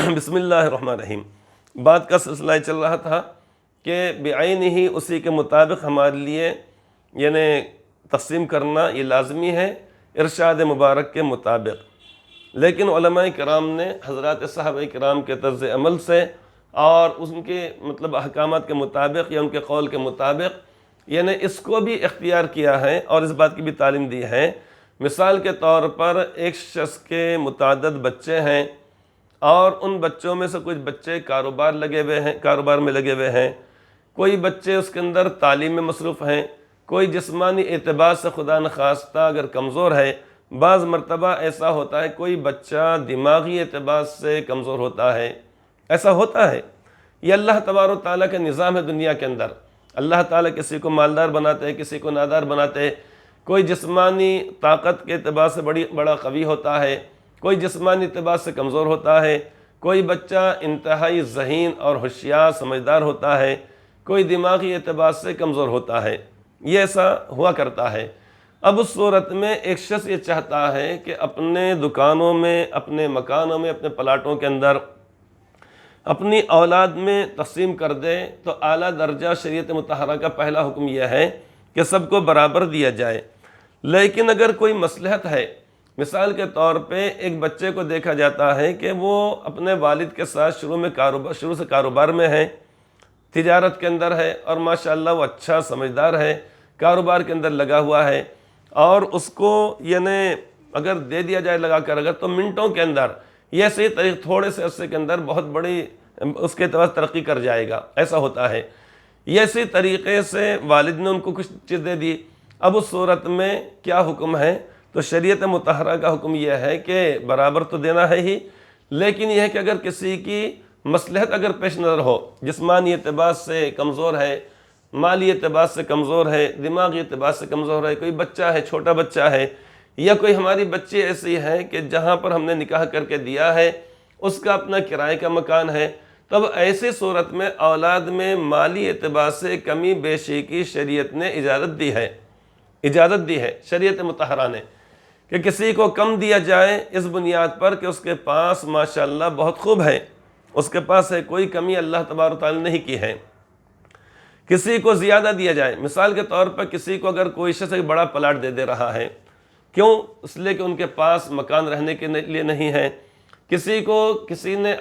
بسم اللہ الرحمن الرحیم۔ بات کا سلسلہ چل رہا تھا کہ بعین ہی اسی کے مطابق ہمارے لیے یعنی تقسیم کرنا یہ لازمی ہے ارشاد مبارک کے مطابق، لیکن علماء کرام نے حضرات صحابہ کرام کے طرز عمل سے اور ان کے احکامات کے مطابق یا ان کے قول کے مطابق یعنی اس کو بھی اختیار کیا ہے اور اس بات کی بھی تعلیم دی ہے۔ مثال کے طور پر ایک شخص کے متعدد بچے ہیں اور ان بچوں میں سے کچھ بچے کاروبار میں لگے ہوئے ہیں، کوئی بچے اس کے اندر تعلیم میں مصروف ہیں، کوئی جسمانی اعتبار سے خدا نخواستہ اگر کمزور ہے، بعض مرتبہ ایسا ہوتا ہے کوئی بچہ دماغی اعتبار سے کمزور ہوتا ہے، ایسا ہوتا ہے۔ یہ اللہ تبارک و تعالیٰ کا نظام ہے دنیا کے اندر۔ اللہ تعالیٰ کسی کو مالدار بناتے ہیں، کسی کو نادار بناتے ہیں، کوئی جسمانی طاقت کے اعتبار سے بڑا قوی ہوتا ہے، کوئی جسمانی اعتبار سے کمزور ہوتا ہے، کوئی بچہ انتہائی ذہین اور ہوشیار سمجھدار ہوتا ہے، کوئی دماغی اعتبار سے کمزور ہوتا ہے، یہ ایسا ہوا کرتا ہے۔ اب اس صورت میں ایک شخص یہ چاہتا ہے کہ اپنے دکانوں میں، اپنے مکانوں میں، اپنے پلاٹوں کے اندر اپنی اولاد میں تقسیم کر دے، تو اعلیٰ درجہ شریعت مطہرہ کا پہلا حکم یہ ہے کہ سب کو برابر دیا جائے۔ لیکن اگر کوئی مصلحت ہے، مثال کے طور پہ ایک بچے کو دیکھا جاتا ہے کہ وہ اپنے والد کے ساتھ شروع سے کاروبار میں ہے، تجارت کے اندر ہے، اور ماشاءاللہ وہ اچھا سمجھدار ہے، کاروبار کے اندر لگا ہوا ہے، اور اس کو یعنی اگر دے دیا جائے لگا کر اگر تو منٹوں کے اندر یہ صحیح طریقے تھوڑے سے عرصے کے اندر بہت بڑی اس کے اعتبار ترقی کر جائے گا، ایسا ہوتا ہے۔ یہ اسی طریقے سے والد نے ان کو کچھ چیز دے دی۔ اب اس صورت میں کیا حکم ہے؟ تو شریعت مطہرہ کا حکم یہ ہے کہ برابر تو دینا ہے ہی، لیکن یہ ہے کہ اگر کسی کی مصلحت اگر پیش نظر ہو، جسمانی اعتبار سے کمزور ہے، مالی اعتبار سے کمزور ہے، دماغی اعتبار سے کمزور ہے، کوئی بچہ ہے، چھوٹا بچہ ہے، یا کوئی ہماری بچی ایسی ہے کہ جہاں پر ہم نے نکاح کر کے دیا ہے اس کا اپنا کرائے کا مکان ہے، تب ایسی صورت میں اولاد میں مالی اعتبار سے کمی بیشی کی شریعت نے اجازت دی ہے شریعت مطہرہ نے، کہ کسی کو کم دیا جائے اس بنیاد پر کہ اس کے پاس ماشاءاللہ بہت خوب ہے، اس کے پاس ہے، کوئی کمی اللہ تبارک و تعالی نے نہیں کی ہے۔ کسی کو زیادہ دیا جائے، مثال کے طور پر کسی کو اگر کوئی شخص ایک بڑا پلاٹ دے رہا ہے، کیوں؟ اس لیے کہ ان کے پاس مکان رہنے کے لیے نہیں ہے۔ کسی نے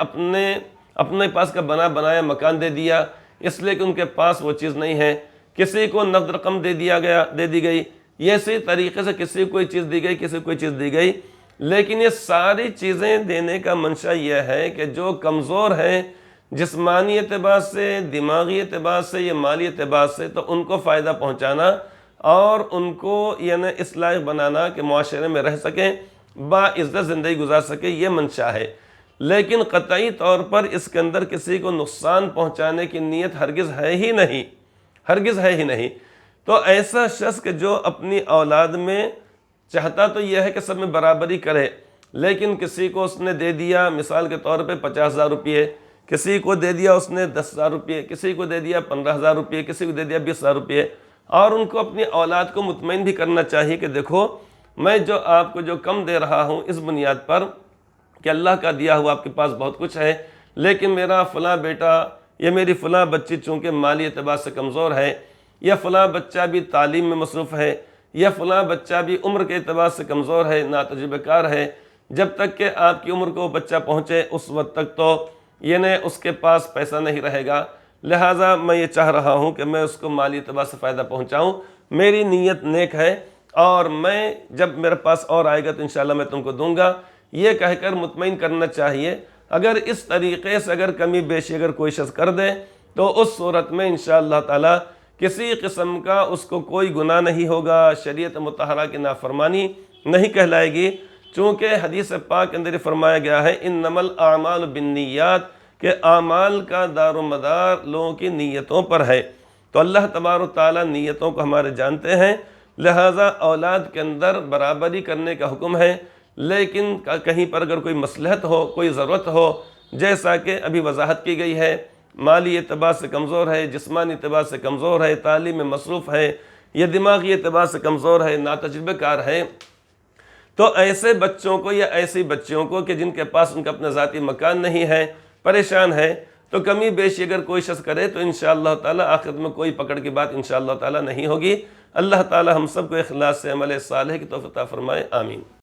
اپنے پاس کا بنایا مکان دے دیا، اس لیے کہ ان کے پاس وہ چیز نہیں ہے۔ کسی کو نقد رقم دے دی گئی، یہ اسی طریقے سے کسی کو کوئی چیز دی گئی، کسی کو کوئی چیز دی گئی، لیکن یہ ساری چیزیں دینے کا منشا یہ ہے کہ جو کمزور ہیں جسمانی اعتبار سے، دماغی اعتبار سے یا مالی اعتبار سے، تو ان کو فائدہ پہنچانا اور ان کو یعنی اس لائق بنانا کہ معاشرے میں رہ سکیں، باعزت زندگی گزار سکیں، یہ منشا ہے۔ لیکن قطعی طور پر اس کے اندر کسی کو نقصان پہنچانے کی نیت ہرگز ہے ہی نہیں۔ تو ایسا شخص کہ جو اپنی اولاد میں چاہتا تو یہ ہے کہ سب میں برابری کرے، لیکن کسی کو اس نے دے دیا مثال کے طور پہ 50,000 روپئے، کسی کو دے دیا اس نے 10,000 روپئے، کسی کو دے دیا 15,000 روپئے، کسی کو دے دیا 20,000 روپئے، اور ان کو اپنی اولاد کو مطمئن بھی کرنا چاہیے کہ دیکھو میں جو آپ کو جو کم دے رہا ہوں اس بنیاد پر کہ اللہ کا دیا ہوا آپ کے پاس بہت کچھ ہے، لیکن میرا فلاں بیٹا یا میری فلاں بچی چونکہ مالی اعتبار سے کمزور ہے، یا فلاں بچہ بھی تعلیم میں مصروف ہے، یا فلاں بچہ بھی عمر کے اعتبار سے کمزور ہے، ناتجربہ کار ہے، جب تک کہ آپ کی عمر کو بچہ پہنچے اس وقت تک تو یعنی اس کے پاس پیسہ نہیں رہے گا، لہٰذا میں یہ چاہ رہا ہوں کہ میں اس کو مالی اعتبار سے فائدہ پہنچاؤں، میری نیت نیک ہے، اور میں جب میرے پاس اور آئے گا تو انشاءاللہ میں تم کو دوں گا، یہ کہہ کر مطمئن کرنا چاہیے۔ اگر اس طریقے سے اگر کمی بیشی اگر کوئی شخص کر دے تو اس صورت میں انشاءاللہ تعالی کسی قسم کا اس کو کوئی گناہ نہیں ہوگا، شریعت مطہرہ کی نافرمانی نہیں کہلائے گی، چونکہ حدیث پاک کے اندر فرمایا گیا ہے انما الاعمال بالنیات، کہ اعمال کا دار و مدار لوگوں کی نیتوں پر ہے۔ تو اللہ تبارک و تعالیٰ نیتوں کو ہمارے جانتے ہیں، لہٰذا اولاد کے اندر برابری کرنے کا حکم ہے، لیکن کہیں پر اگر کوئی مصلحت ہو، کوئی ضرورت ہو، جیسا کہ ابھی وضاحت کی گئی ہے، مالی اعتبار سے کمزور ہے، جسمانی اعتبار سے کمزور ہے، تعلیم میں مصروف ہے، یا دماغی اعتبار سے کمزور ہے، ناتجربہ کار ہے، تو ایسے بچوں کو یا ایسی بچیوں کو کہ جن کے پاس ان کا اپنا ذاتی مکان نہیں ہے، پریشان ہے، تو کمی بیشی اگر کوئی شخص کرے تو انشاءاللہ تعالی آخرت میں کوئی پکڑ کی بات انشاءاللہ تعالی نہیں ہوگی۔ اللہ تعالی ہم سب کو اخلاص سے عمل صالح کی توفیق عطا فرمائے، آمین۔